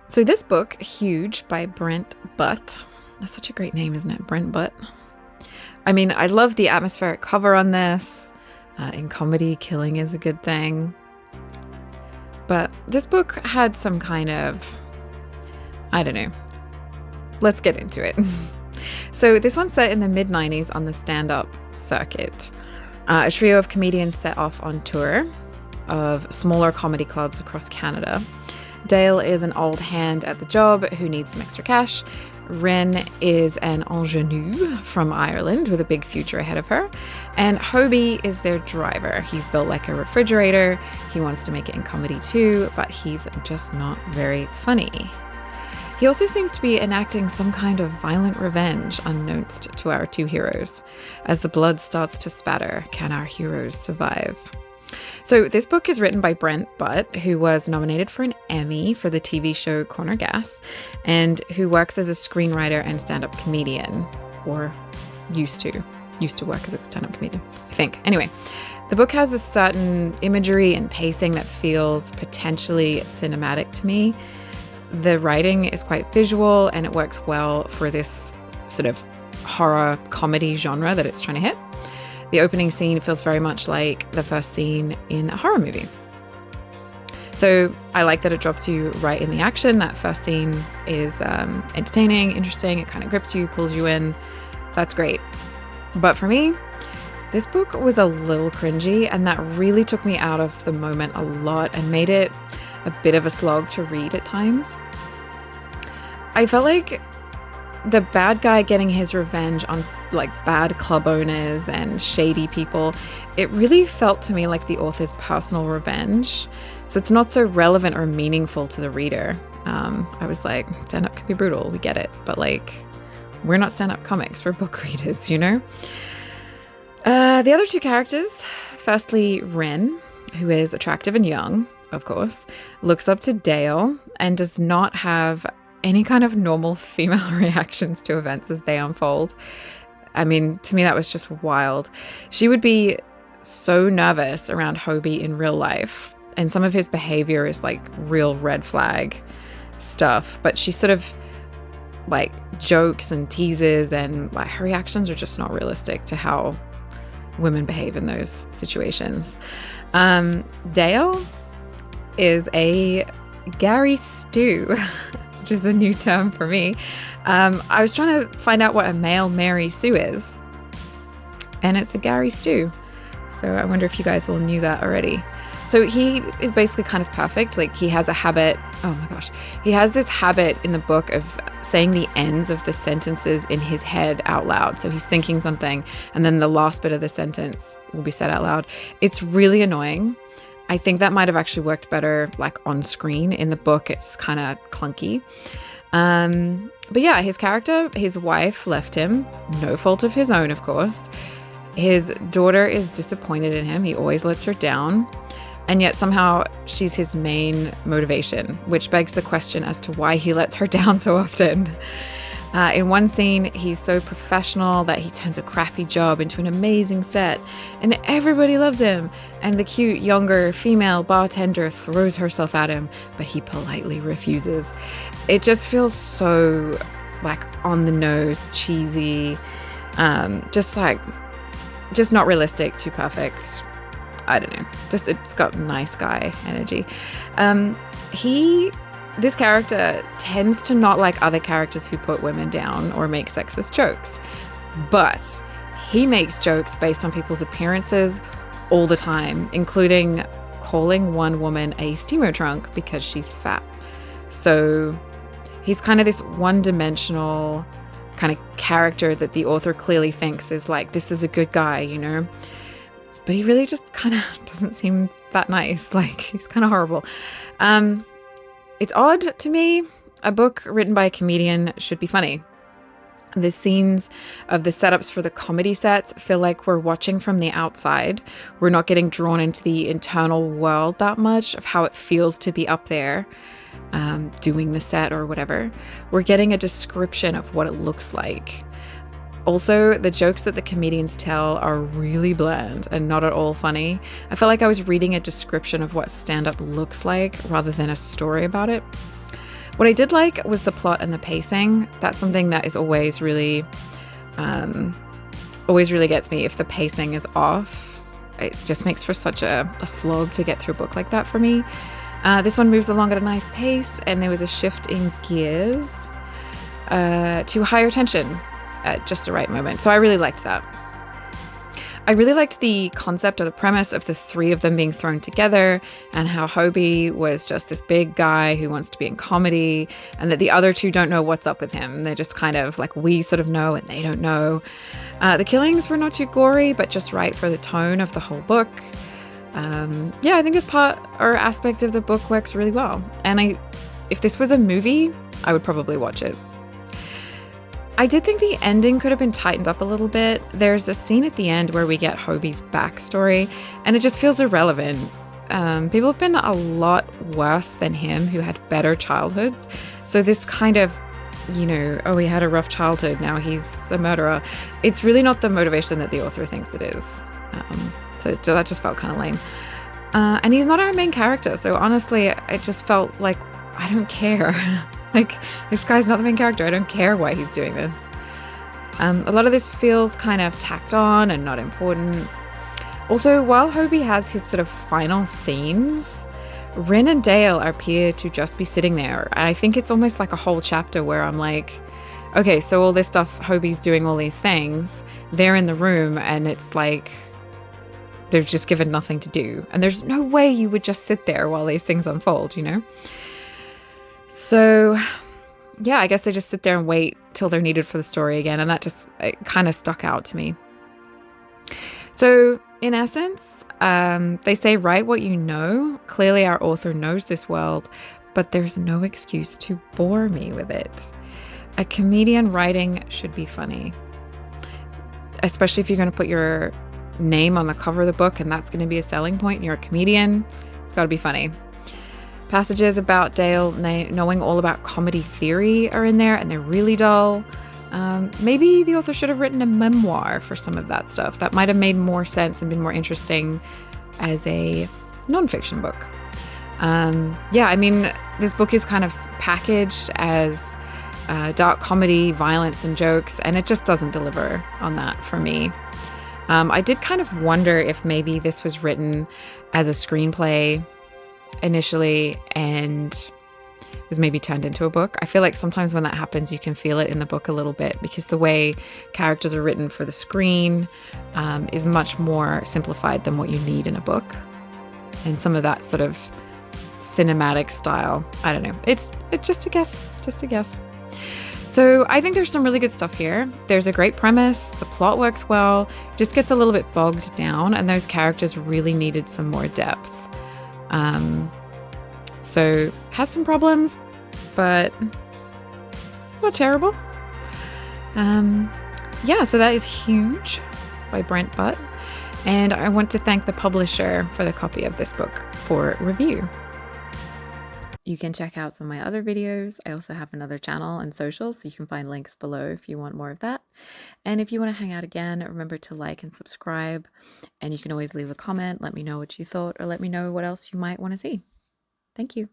So this book, Huge by Brent Butt, that's such a great name, isn't it? Brent Butt. I mean, I love the atmospheric cover on this. In comedy, killing is a good thing. But this book had some kind of, I don't know. Let's get into it. So this one's set in the mid-90s on the stand-up circuit. A trio of comedians set off on tour of smaller comedy clubs across Canada. Dale is an old hand at the job who needs some extra cash. Rynn is an ingenue from Ireland with a big future ahead of her. And Hobie is their driver. He's built like a refrigerator. He wants to make it in comedy too, but he's just not very funny. He also seems to be enacting some kind of violent revenge unbeknownst to our two heroes. As the blood starts to spatter, can our heroes survive? So this book is written by Brent Butt, who was nominated for an Emmy for the TV show Corner Gas, and who works as a screenwriter and stand-up comedian, or used to work as a stand-up comedian, I think. Anyway, the book has a certain imagery and pacing that feels potentially cinematic to me. The writing is quite visual and it works well for this sort of horror comedy genre that it's trying to hit. The opening scene feels very much like the first scene in a horror movie. So I like that it drops you right in the action. That first scene is entertaining, interesting. It kind of grips you, pulls you in. That's great. But for me, this book was a little cringy, and that really took me out of the moment a lot and made it a bit of a slog to read at times. I felt like the bad guy getting his revenge on like bad club owners and shady people, it really felt to me like the author's personal revenge. So it's not so relevant or meaningful to the reader. I was like, stand-up can be brutal, we get it. But like, we're not stand-up comics, we're book readers, you know? The other two characters, firstly, Rynn, who is attractive and young, of course, looks up to Dale and does not have any kind of normal female reactions to events as they unfold. I mean, to me, that was just wild. She would be so nervous around Hobie in real life, and some of his behavior is like real red flag stuff, but she sort of like jokes and teases, and like her reactions are just not realistic to how women behave in those situations. Dale is a Gary Stew, which is a new term for me. I was trying to find out what a male Mary Sue is, and it's a Gary Stew. So I wonder if you guys all knew that already. So he is basically kind of perfect. Like he has a habit, oh my gosh, he has this habit in the book of saying the ends of the sentences in his head out loud. So he's thinking something and then the last bit of the sentence will be said out loud. It's really annoying. I think that might have actually worked better like on screen. In the book, it's kind of clunky. But yeah, his character, his wife left him, no fault of his own, of course. His daughter is disappointed in him. He always lets her down. And yet somehow she's his main motivation, which begs the question as to why he lets her down so often. In one scene, he's so professional that he turns a crappy job into an amazing set, and everybody loves him. And the cute, younger female bartender throws herself at him, but he politely refuses. It just feels so like on the nose, cheesy, just not realistic, too perfect. I don't know. Just it's got nice guy energy. This character tends to not like other characters who put women down or make sexist jokes, but he makes jokes based on people's appearances all the time, including calling one woman a steamer trunk because she's fat. So he's kind of this one-dimensional kind of character that the author clearly thinks is like, this is a good guy, you know? But he really just kind of doesn't seem that nice. Like, he's kind of horrible. It's odd to me. A book written by a comedian should be funny. The scenes of the setups for the comedy sets feel like we're watching from the outside. We're not getting drawn into the internal world that much of how it feels to be up there, doing the set or whatever. We're getting a description of what it looks like. Also, the jokes that the comedians tell are really bland and not at all funny. I felt like I was reading a description of what stand-up looks like rather than a story about it. What I did like was the plot and the pacing. That's something that is always really gets me. If the pacing is off, it just makes for such a slog to get through a book like that for me. This one moves along at a nice pace, and there was a shift in gears to higher tension at just the right moment. So I really liked that. I really liked the concept or the premise of the three of them being thrown together, and how Hobie was just this big guy who wants to be in comedy, and that the other two don't know what's up with him. They're just kind of like, we sort of know and they don't know. The killings were not too gory, but just right for the tone of the whole book. I think this part or aspect of the book works really well. And if this was a movie, I would probably watch it. I did think the ending could have been tightened up a little bit. There's a scene at the end where we get Hobie's backstory, and it just feels irrelevant. People have been a lot worse than him who had better childhoods. So this kind of, oh, he had a rough childhood, now he's a murderer. It's really not the motivation that the author thinks it is. So that just felt kind of lame. And he's not our main character. So honestly, it just felt like, I don't care. Like, this guy's not the main character. I don't care why he's doing this. A lot of this feels kind of tacked on and not important. Also, while Hobie has his sort of final scenes, Rynn and Dale appear to just be sitting there. And I think it's almost like a whole chapter where I'm like, okay, so all this stuff, Hobie's doing all these things, they're in the room, and it's like they're just given nothing to do. And there's no way you would just sit there while these things unfold, So, yeah, I guess they just sit there and wait till they're needed for the story again. And that just kind of stuck out to me. So, in essence, they say, write what you know. Clearly, our author knows this world, but there's no excuse to bore me with it. A comedian writing should be funny, especially if you're going to put your name on the cover of the book and that's going to be a selling point and you're a comedian. It's got to be funny. Passages about Dale knowing all about comedy theory are in there, and they're really dull. Maybe the author should have written a memoir for some of that stuff. That might have made more sense and been more interesting as a nonfiction book. This book is kind of packaged as dark comedy, violence, and jokes, and it just doesn't deliver on that for me. I did kind of wonder if maybe this was written as a screenplay initially and was maybe turned into a book. I feel like sometimes when that happens, you can feel it in the book a little bit, because the way characters are written for the screen is much more simplified than what you need in a book. And some of that sort of cinematic style, I don't know. It's just a guess. So I think there's some really good stuff here. There's a great premise. The plot works well. Just gets a little bit bogged down, and those characters really needed some more depth. So has some problems, but not terrible. So that is Huge by Brent Butt. And I want to thank the publisher for the copy of this book for review. You can check out some of my other videos. I also have another channel and socials, so you can find links below if you want more of that. And if you want to hang out again, remember to like and subscribe. And you can always leave a comment, let me know what you thought, or let me know what else you might want to see. Thank you.